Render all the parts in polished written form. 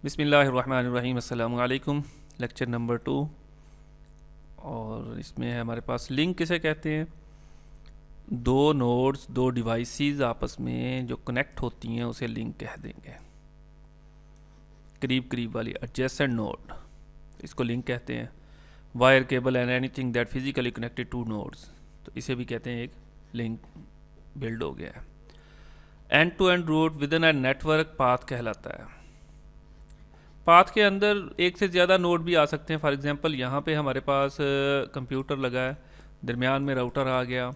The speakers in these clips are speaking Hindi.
बिस्मिल्लाहिर्रहमानिर्रहीम अस्सलामु अलैकुम। Lecture number 2। और इसमें है हमारे पास लिंक किसे कहते हैं। दो नोड्स, दो डिवाइसेस आपस में जो कनेक्ट होती हैं उसे लिंक कह देंगे। करीब करीब वाली एडजेसेंट नोड, इसको लिंक कहते हैं। Wire, cable and anything that physically connected two nodes, तो इसे भी कहते हैं एक लिंक बिल्ड हो गया है। End to end route within a network path कहलाता है। पाथ के अंदर एक से ज़्यादा नोड भी आ सकते हैं। फॉर एग्जांपल यहाँ पे हमारे पास कंप्यूटर लगा है, दरमियान में राउटर आ गया,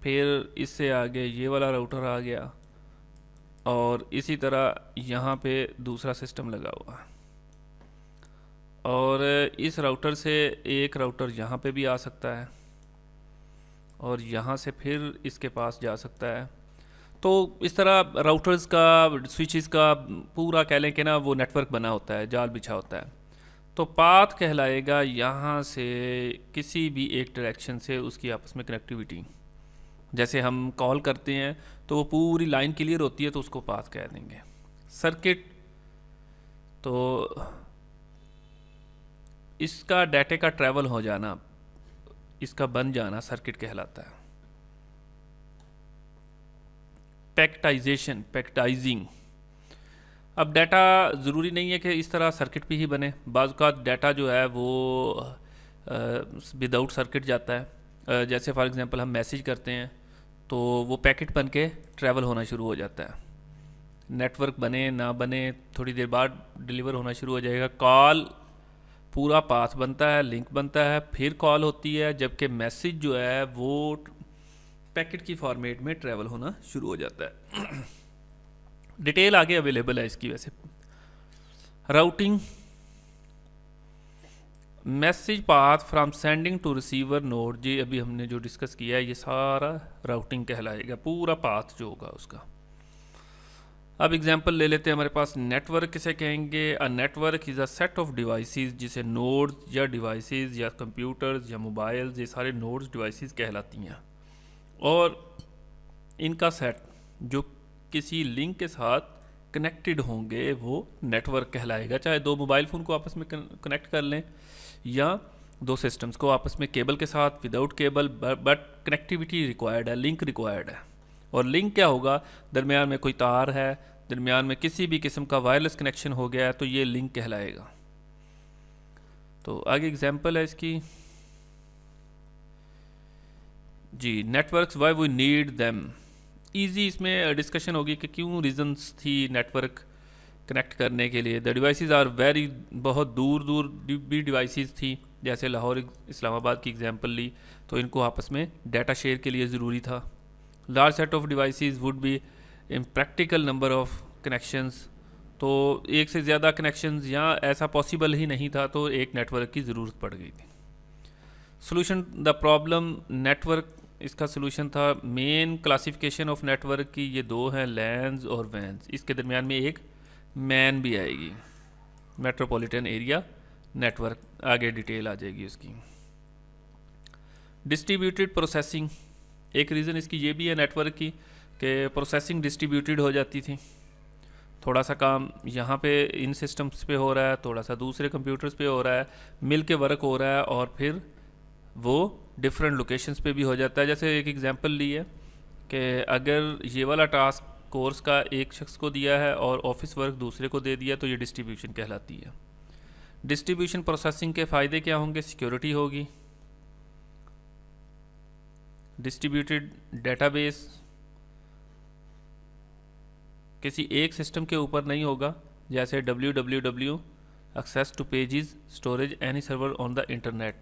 फिर इससे आगे ये वाला राउटर आ गया, और इसी तरह यहाँ पे दूसरा सिस्टम लगा हुआ है। और इस राउटर से एक राउटर यहाँ पे भी आ सकता है, और यहाँ से फिर इसके पास जा सकता है। तो इस तरह राउटर्स का, स्विचेस का पूरा कह लें कि ना वो नेटवर्क बना होता है, जाल बिछा होता है। तो पाथ कहलाएगा यहाँ से किसी भी एक डायरेक्शन से उसकी आपस में कनेक्टिविटी। जैसे हम कॉल करते हैं तो वो पूरी लाइन क्लियर होती है तो उसको पाथ कह देंगे। सर्किट, तो इसका डाटे का ट्रैवल हो जाना, इसका बन जाना सर्किट कहलाता है। पैकेटाइजिंग। अब डाटा ज़रूरी नहीं है कि इस तरह सर्किट पे ही बने। बाज़ का डाटा जो है वो विदाउट सर्किट जाता है। जैसे फॉर एग्जांपल हम मैसेज करते हैं तो वो पैकेट बन के ट्रैवल होना शुरू हो जाता है। नेटवर्क बने ना बने थोड़ी देर बाद डिलीवर होना शुरू हो जाएगा। कॉल पूरा पाथ बनता है, लिंक बनता है, फिर कॉल होती है, जबकि मैसेज जो है वो पैकेट की फॉर्मेट में ट्रैवल होना शुरू हो जाता है। डिटेल आगे अवेलेबल है इसकी। वैसे routing, message path from sending to receiver node, जी अभी हमने जो डिस्कस किया है ये सारा राउटिंग कहलाएगा, पूरा पाथ जो होगा उसका। अब एग्जांपल ले लेते हैं। हमारे पास नेटवर्क किसे कहेंगे। A network is a set of devices, जिसे नोड्स या डिवाइसेस या कंप्यूटर्स या मोबाइल्स, ये सारे नोड्स डिवाइसेस कहलाती हैं। और इनका सेट जो किसी लिंक के साथ कनेक्टेड होंगे वो नेटवर्क कहलाएगा। चाहे दो मोबाइल फ़ोन को आपस में कनेक्ट कर लें या दो सिस्टम्स को आपस में केबल के साथ, without cable, but connectivity required है, लिंक रिक्वायर्ड है। और लिंक क्या होगा, दरमियान में कोई तार है, दरमियान में किसी भी किस्म का वायरलेस कनेक्शन हो गया है तो ये लिंक कहलाएगा। तो आगे एग्जांपल है इसकी जी। Networks, why we need them. ईजी इसमें डिस्कशन होगी कि क्यों रीजंस थी नेटवर्क कनेक्ट करने के लिए। द डिवाइसेस आर वेरी, बहुत दूर दूर भी डिवाइसेस थी। जैसे लाहौर इस्लामाबाद की एग्जांपल ली तो इनको आपस में डाटा शेयर के लिए ज़रूरी था। Large set of devices would be impractical number of connections, तो एक से ज़्यादा कनेक्शंस यहाँ ऐसा पॉसिबल ही नहीं था, तो एक नेटवर्क की ज़रूरत पड़ गई थी। सोल्यूशन द प्रॉब्लम नेटवर्क, इसका सोल्यूशन था मेन क्लासिफिकेशन ऑफ नेटवर्क की। ये दो हैं, लैन्स और वैन्स। इसके दरमियान में एक मैन भी आएगी, मेट्रोपॉलिटन एरिया नेटवर्क, आगे डिटेल आ जाएगी उसकी। डिस्ट्रीब्यूटेड प्रोसेसिंग, एक रीज़न इसकी ये भी है नेटवर्क की कि प्रोसेसिंग डिस्ट्रीब्यूटेड हो जाती थी। थोड़ा सा काम यहाँ पे इन सिस्टम्स पे हो रहा है, थोड़ा सा दूसरे कंप्यूटर्स पे हो रहा है, मिल के वर्क हो रहा है, और फिर वो डिफरेंट लोकेशंस पे भी हो जाता है। जैसे एक एग्जांपल ली है कि अगर ये वाला टास्क कोर्स का एक शख्स को दिया है और ऑफिस वर्क दूसरे को दे दिया तो ये डिस्ट्रीब्यूशन कहलाती है। डिस्ट्रीब्यूशन प्रोसेसिंग के फ़ायदे क्या होंगे। सिक्योरिटी होगी, डिस्ट्रीब्यूटेड डेटाबेस किसी एक सिस्टम के ऊपर नहीं होगा, जैसे www access to pages storage any server on the internet.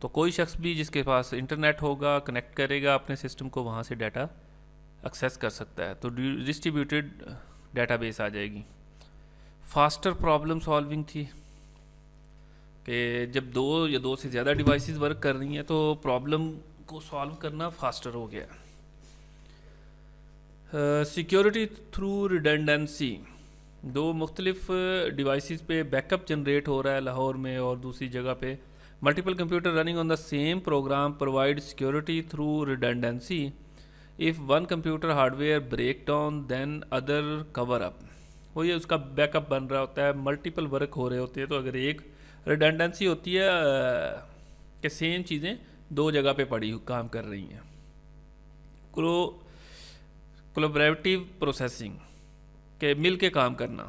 तो कोई शख्स भी जिसके पास इंटरनेट होगा कनेक्ट करेगा अपने सिस्टम को, वहाँ से डाटा एक्सेस कर सकता है, तो डिस्ट्रीब्यूटेड डेटाबेस आ जाएगी। फास्टर प्रॉब्लम सॉल्विंग थी कि जब दो या दो से ज़्यादा डिवाइसेस वर्क कर रही हैं तो प्रॉब्लम को सॉल्व करना फास्टर हो गया। सिक्योरिटी थ्रू रिडंडेंसी, दो मुख्तलिफ डिवाइसेस पे बैकअप जनरेट हो रहा है लाहौर में और दूसरी जगह पे। Multiple computer running on the same program provide security through redundancy. If one computer hardware break down then other cover up. वो ये उसका बैकअप बन रहा होता है, मल्टीपल वर्क हो रहे होते हैं। तो अगर एक रिडंडेंसी होती है कि सेम चीज़ें दो जगह पे पड़ी काम कर रही हैं। कोलैबोरेटिव प्रोसेसिंग के मिल के काम करना,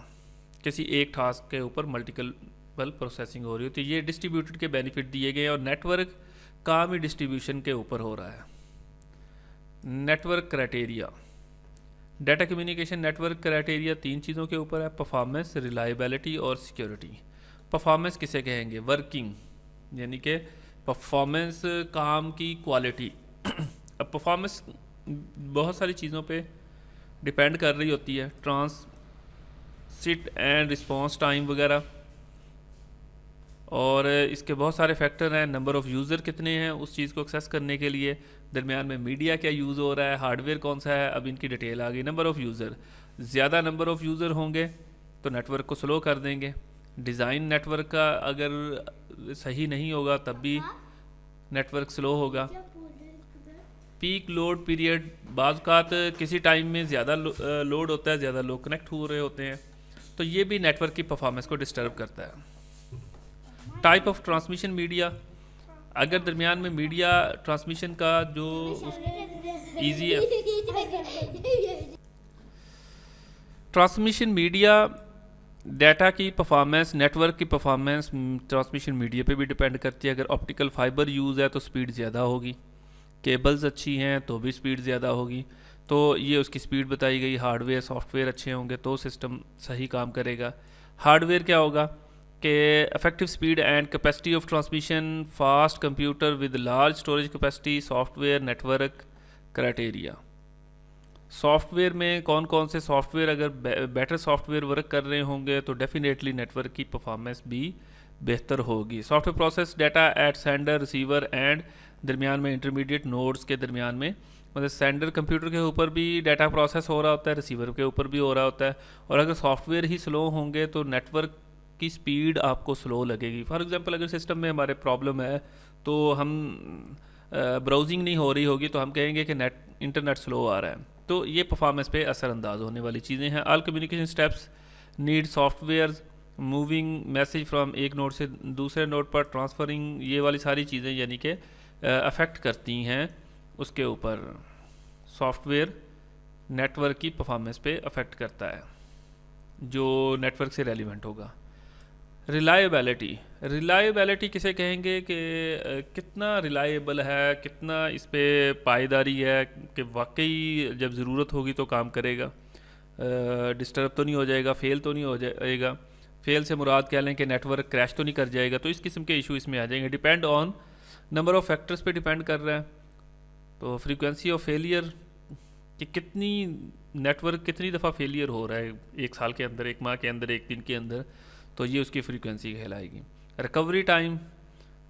किसी एक टास्क के ऊपर मल्टीपल प्रोसेसिंग हो रही होती है, ये डिस्ट्रीब्यूटेड के बेनिफिट दिए गए हैं। और नेटवर्क काम ही डिस्ट्रीब्यूशन के ऊपर हो रहा है। Network criteria, data communication network criteria 3 चीज़ों के ऊपर है, परफॉर्मेंस, रिलायबिलिटी और सिक्योरिटी। परफॉर्मेंस किसे कहेंगे? वर्किंग, यानी कि परफॉर्मेंस काम की क्वालिटी। अब परफॉर्मेंस बहुत सारी चीज़ों पे डिपेंड कर रही होती है, ट्रांसिट एंड रिस्पांस टाइम वगैरह, और इसके बहुत सारे फैक्टर हैं। नंबर ऑफ़ यूज़र कितने हैं उस चीज़ को एक्सेस करने के लिए, दरमियान में मीडिया क्या यूज़ हो रहा है, हार्डवेयर कौन सा है, अब इनकी डिटेल आ गई। नंबर ऑफ़ यूज़र, ज़्यादा नंबर ऑफ़ यूज़र होंगे तो नेटवर्क को स्लो कर देंगे। डिज़ाइन नेटवर्क का अगर सही नहीं होगा तब भी नेटवर्क स्लो होगा। पीक लोड पीरियड, बाज़ किसी टाइम में ज़्यादा लोड होता है, ज़्यादा लोग कनेक्ट हो रहे होते हैं, तो ये भी नेटवर्क की परफॉर्मेंस को डिस्टर्ब करता है। टाइप ऑफ ट्रांसमिशन मीडिया, अगर दरमियान में मीडिया ट्रांसमिशन का जो ईजी है, ट्रांसमिशन मीडिया डाटा की परफॉर्मेंस, नेटवर्क की परफॉर्मेंस ट्रांसमिशन मीडिया पे भी डिपेंड करती है। अगर ऑप्टिकल फाइबर यूज़ है तो स्पीड ज़्यादा होगी, केबल्स अच्छी हैं तो भी स्पीड ज़्यादा होगी, तो ये उसकी स्पीड बताई गई। हार्डवेयर सॉफ्टवेयर अच्छे होंगे तो सिस्टम सही काम करेगा। हार्डवेयर क्या होगा कि effective speed and capacity of transmission, fast computer with large storage capacity, software network criteria. Software में कौन कौन से सॉफ्टवेयर, अगर बेटर सॉफ्टवेयर वर्क कर रहे होंगे तो डेफिनेटली नेटवर्क की परफॉर्मेंस भी बेहतर होगी। Software process data at sender, receiver and, दरमियान में इंटरमीडिएट नोड्स के दरमियान में, मतलब सेंडर कंप्यूटर के ऊपर भी डाटा प्रोसेस हो रहा होता है, रिसीवर के ऊपर भी हो रहा होता है। और अगर सॉफ्टवेयर ही स्लो होंगे तो नेटवर्क की स्पीड आपको स्लो लगेगी। फॉर एग्जांपल अगर सिस्टम में हमारे प्रॉब्लम है तो हम ब्राउजिंग नहीं हो रही होगी तो हम कहेंगे कि इंटरनेट स्लो आ रहा है, तो ये परफॉर्मेंस पे असरअंदाज होने वाली चीज़ें हैं। All communication steps need software, moving message from एक नोड से दूसरे नोड पर, ट्रांसफरिंग, ये वाली सारी चीज़ें यानी कि अफेक्ट करती हैं उसके ऊपर। सॉफ्टवेयर नेटवर्क की परफॉर्मेंस पे अफेक्ट करता है जो नेटवर्क से रेलिवेंट होगा। रिलायबिलिटी, रिलायबिलिटी किसे कहेंगे कि कितना रिलायबल है, कितना इस पर पायदारी है कि वाकई जब ज़रूरत होगी तो काम करेगा, डिस्टर्ब तो नहीं हो जाएगा, फेल तो नहीं हो जाएगा। फेल से मुराद कह लें कि नेटवर्क क्रैश तो नहीं कर जाएगा, तो इस किस्म के इशू इसमें आ जाएंगे। Depend on number of factors पे डिपेंड कर रहा है, तो फ्रीक्वेंसी ऑफ फेलियर कि कितनी नेटवर्क कितनी दफ़ा फेलियर हो रहा है एक साल के अंदर, एक माह के अंदर, एक दिन के अंदर, तो ये उसकी फ्रीक्वेंसी कहलाएगी। रिकवरी टाइम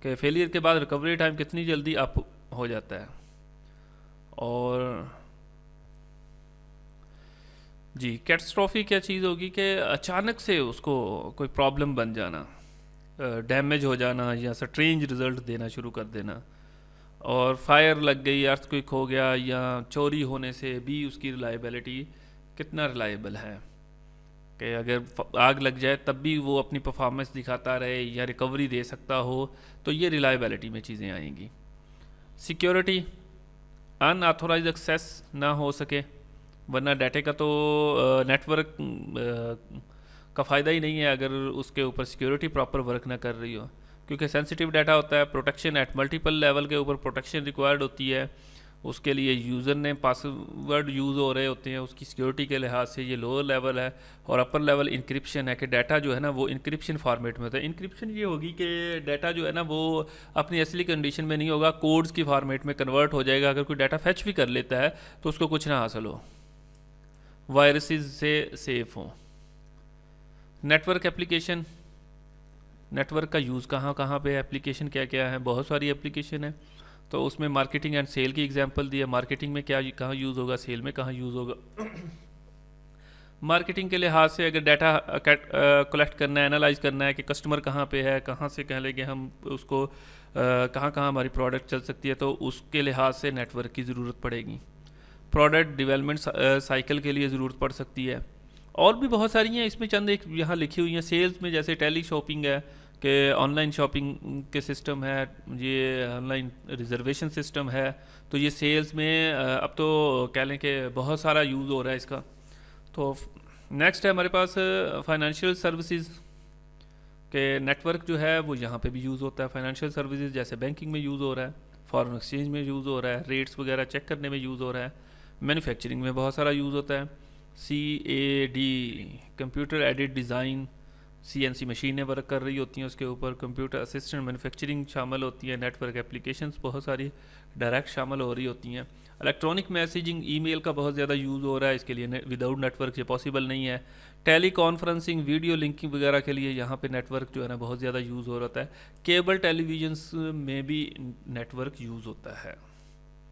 के फेलियर के बाद रिकवरी टाइम कितनी जल्दी अप हो जाता है। और जी कैटास्ट्रॉफी क्या चीज़ होगी कि अचानक से उसको कोई प्रॉब्लम बन जाना, डैमेज हो जाना या स्ट्रेंज रिज़ल्ट देना शुरू कर देना। और फायर लग गई, अर्थक्वेक हो गया या चोरी होने से भी उसकी रिलायबिलिटी कितना रिलायबल है कि अगर आग लग जाए तब भी वो अपनी परफॉर्मेंस दिखाता रहे या रिकवरी दे सकता हो, तो ये रिलायबिलिटी में चीज़ें आएंगी। सिक्योरिटी, अनऑथोराइज एक्सेस ना हो सके, वरना डाटे का तो नेटवर्क का फ़ायदा ही नहीं है अगर उसके ऊपर सिक्योरिटी प्रॉपर वर्क ना कर रही हो, क्योंकि सेंसिटिव डाटा होता है। प्रोटेक्शन एट मल्टीपल लेवल के ऊपर प्रोटेक्शन रिक्वायर्ड होती है, उसके लिए यूज़र ने पासवर्ड यूज़ हो रहे होते हैं, उसकी सिक्योरिटी के लिहाज से ये लोअर लेवल है। और अपर लेवल इंक्रिप्शन है कि डाटा जो है ना वो इंक्रिप्शन फॉर्मेट में होता है। इंक्रिप्शन ये होगी कि डाटा जो है ना वो अपनी असली कंडीशन में नहीं होगा, कोड्स की फॉर्मेट में कन्वर्ट हो जाएगा। अगर कोई डाटा फैच भी कर लेता है तो उसको कुछ ना हासिल हो, वायरसेस से सेफ हो। नेटवर्क एप्लीकेशन, नेटवर्क का यूज़ कहाँ कहाँ पे, एप्लीकेशन क्या क्या है, बहुत सारी एप्लीकेशन है। तो उसमें मार्केटिंग एंड सेल की एग्जांपल दी है। मार्केटिंग में क्या कहाँ यूज़ होगा, सेल में कहाँ यूज़ होगा। मार्केटिंग के लिहाज से अगर डाटा कलेक्ट करना है, एनालाइज करना है कि कस्टमर कहाँ पे है, कहाँ से कह लेंगे हम उसको, कहाँ कहाँ हमारी प्रोडक्ट चल सकती है, तो उसके लिहाज से नेटवर्क की ज़रूरत पड़ेगी। प्रोडक्ट डेवलपमेंट साइकिल के लिए ज़रूरत पड़ सकती है। और भी बहुत सारी हैं, इसमें चंद एक यहाँ लिखी हुई हैं। सेल्स में जैसे टेली शॉपिंग है, कि ऑनलाइन शॉपिंग के सिस्टम है, ये ऑनलाइन रिजर्वेशन सिस्टम है। तो ये सेल्स में अब तो कह लें कि बहुत सारा यूज़ हो रहा है इसका। तो नेक्स्ट है हमारे पास फाइनेंशियल सर्विसेज के नेटवर्क जो है वो यहाँ पे भी यूज़ होता है। फाइनेंशियल सर्विसेज जैसे बैंकिंग में यूज़ हो रहा है, फॉरेन एक्सचेंज में यूज़ हो रहा है, रेट्स वगैरह चेक करने में यूज़ हो रहा है, मैन्युफैक्चरिंग में बहुत सारा यूज़ होता है। CAD computer aided design, CNC मशीनें वर्क कर रही होती हैं उसके ऊपर, कंप्यूटर असिस्टेंट मैन्युफैक्चरिंग शामिल होती है, नेटवर्क एप्लीकेशंस बहुत सारी डायरेक्ट शामिल हो रही होती हैं। इलेक्ट्रॉनिक मैसेजिंग, ईमेल का बहुत ज़्यादा यूज़ हो रहा है, इसके लिए विदाउट नेटवर्क ये पॉसिबल नहीं है। टेली कॉन्फ्रेंसिंग, वीडियो लिंकिंग वगैरह के लिए यहाँ पे नेटवर्क जो है ना बहुत ज़्यादा यूज़ हो रहा है। केबल टेलीविजन्स में भी नेटवर्क यूज़ होता है।